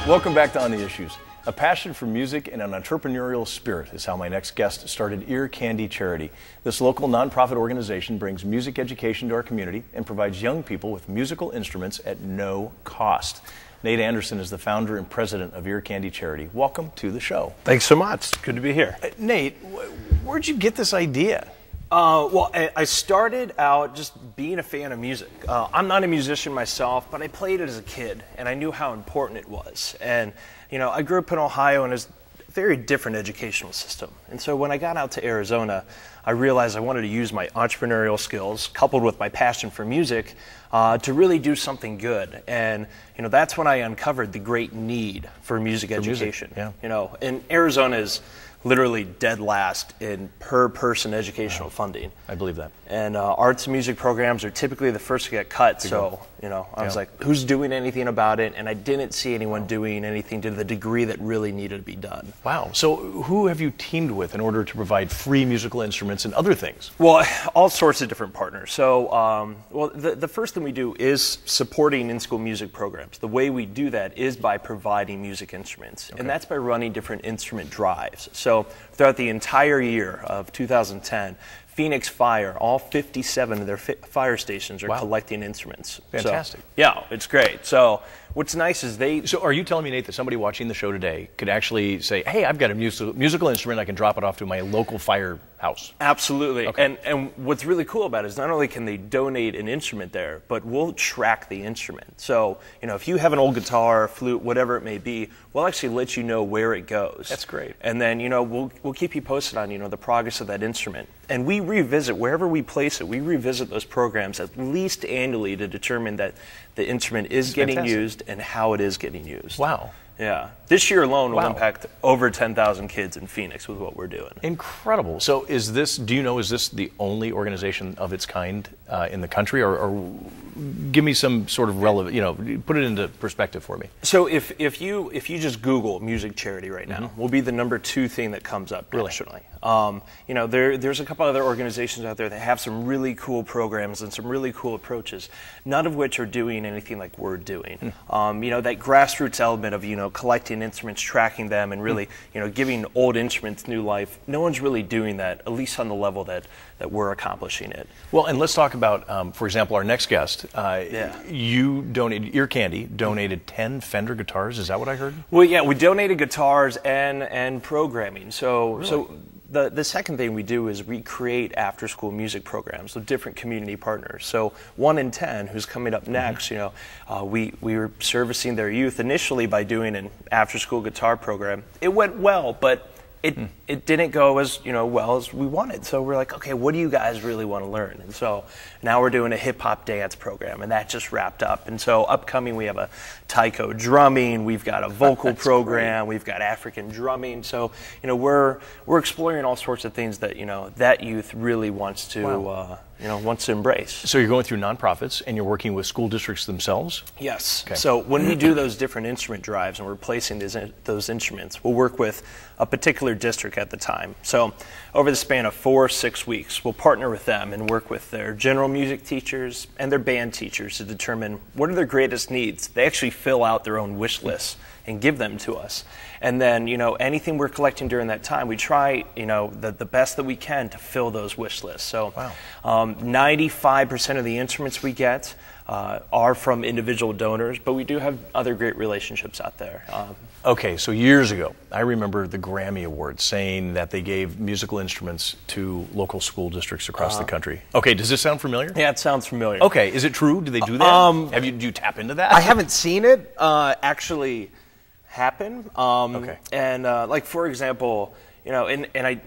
Welcome back to On the Issues. A passion for music and an entrepreneurial spirit is how my next guest started Ear Candy Charity. This local nonprofit organization brings music education to our community and provides young people with musical instruments at no cost. Nate Anderson is the founder and president of Ear Candy Charity. Welcome to the show. Thanks so much. Good to be here. Nate, where'd you get this idea? Well, I started out just being a fan of music. I'm not a musician myself, but I played it as a kid, and I knew how important it was. And, you know, I grew up in Ohio, and it's a very different educational system. And so when I got out to Arizona, I realized I wanted to use my entrepreneurial skills, coupled with my passion for music, to really do something good. And, you know, that's when I uncovered the great need for music education. Yeah. You know, and Arizona is literally dead last in per person educational funding. I believe that. And arts and music programs are typically the first to get cut. So, you know, I was like, who's doing anything about it? And I didn't see anyone doing anything to the degree that really needed to be done. Wow. So who have you teamed with in order to provide free musical instruments and other things? Well, all sorts of different partners. So, well, the first thing we do is supporting in-school music programs. The way we do that is by providing music instruments. And that's by running different instrument drives. So throughout the entire year of 2010, Phoenix Fire, all 57 of their fire stations are collecting instruments. Fantastic. So, yeah, it's great. So what's nice is So are you telling me, Nate, that somebody watching the show today could actually say, hey, I've got a musical instrument, I can drop it off to my local firehouse? Absolutely. Okay. And what's really cool about it is not only can they donate an instrument there, but we'll track the instrument. So, you know, if you have an old guitar, flute, whatever it may be, we'll actually let you know where it goes. That's great. And then, you know, we'll keep you posted on, you know, the progress of that instrument. And we revisit, wherever we place it, we revisit those programs at least annually to determine that the instrument is getting used and how it is getting used. Wow. Yeah. This year alone will impact over 10,000 kids in Phoenix with what we're doing. Incredible. So is this the only organization of its kind in the country, or give me some sort of relevant, you know, put it into perspective for me. So if you just Google music charity right now, will be the #2 thing that comes up nationally. You know, there's a couple other organizations out there that have some really cool programs and some really cool approaches, none of which are doing anything like we're doing. You know, that grassroots element of, you know, collecting instruments, tracking them, and really, you know, giving old instruments new life, no one's really doing that, at least on the level that we're accomplishing it. Well, and let's talk about, for example, our next guest. You donated, Ear Candy donated 10 Fender guitars, is that what I heard? Well, yeah, we donated guitars and programming. So the second thing we do is we create after-school music programs with different community partners. So 1 in 10, who's coming up next, you know, we were servicing their youth initially by doing an after-school guitar program. It went well, but it didn't go as, you know, well as we wanted. So we're like, okay, what do you guys really want to learn? And so now we're doing a hip-hop dance program, and that just wrapped up. And so upcoming, we have a taiko drumming, we've got a vocal program, we've got African drumming. So, you know, we're exploring all sorts of things that, you know, that youth really wants to you know, wants to embrace. So you're going through nonprofits and you're working with school districts themselves? Yes. Okay. So when we do those different instrument drives and we're placing those instruments, we'll work with a particular district at the time. So over the span of 4 or 6 weeks, we'll partner with them and work with their general music teachers and their band teachers to determine what are their greatest needs. They actually fill out their own wish lists and give them to us. And then, you know, anything we're collecting during that time, we try, you know, the best that we can to fill those wish lists. So 95% of the instruments we get are from individual donors, but we do have other great relationships out there. Okay, so years ago, I remember the Grammy Awards saying that they gave musical instruments to local school districts across the country. Okay, does this sound familiar? Yeah, it sounds familiar. Okay, is it true? Do they do that? Do you tap into that? I haven't seen it actually happen. And like, for example, you know, and I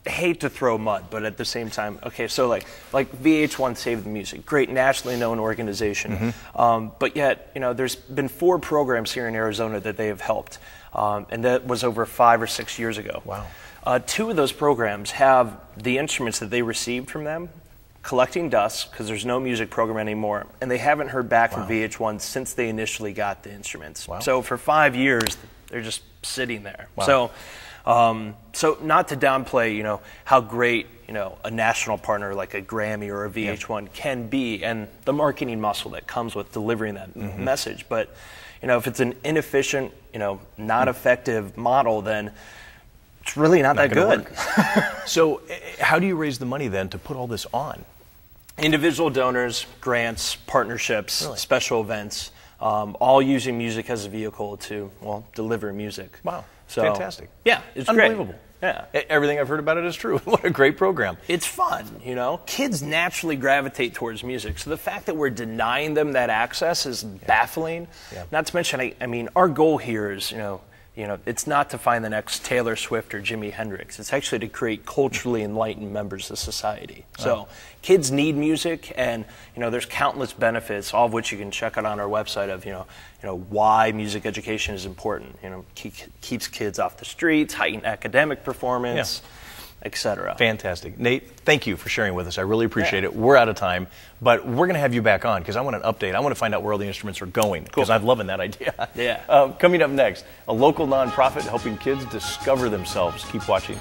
hate to throw mud, but at the same time, okay, so like VH1 Save the Music, great nationally known organization, but yet, you know, there's been 4 programs here in Arizona that they have helped, and that was over 5 or 6 years ago. Wow. 2 of those programs have the instruments that they received from them collecting dust, because there's no music program anymore, and they haven't heard back from VH1 since they initially got the instruments. So for 5 years, they're just sitting there. So So not to downplay, how great, a national partner like a Grammy or a VH1 can be, and the marketing muscle that comes with delivering that message. But, if it's an inefficient, not effective model, then it's really not that good. So how do you raise the money then to put all this on? Individual donors, grants, partnerships, special events, all using music as a vehicle to, deliver music. Wow. So, fantastic. Yeah, it's unbelievable. Great. Yeah. Everything I've heard about it is true. What a great program. It's fun, Kids naturally gravitate towards music. So the fact that we're denying them that access is baffling. Yeah. Not to mention, I mean, our goal here is, it's not to find the next Taylor Swift or Jimi Hendrix. It's actually to create culturally enlightened members of society. So kids need music, and there's countless benefits, all of which you can check out on our website of why music education is important. Keeps kids off the streets, heighten academic performance. Etc. Fantastic. Nate, thank you for sharing with us. I really appreciate it. We're out of time, but we're going to have you back on because I want an update. I want to find out where all the instruments are going because I'm loving that idea. Yeah. Coming up next, a local nonprofit helping kids discover themselves. Keep watching.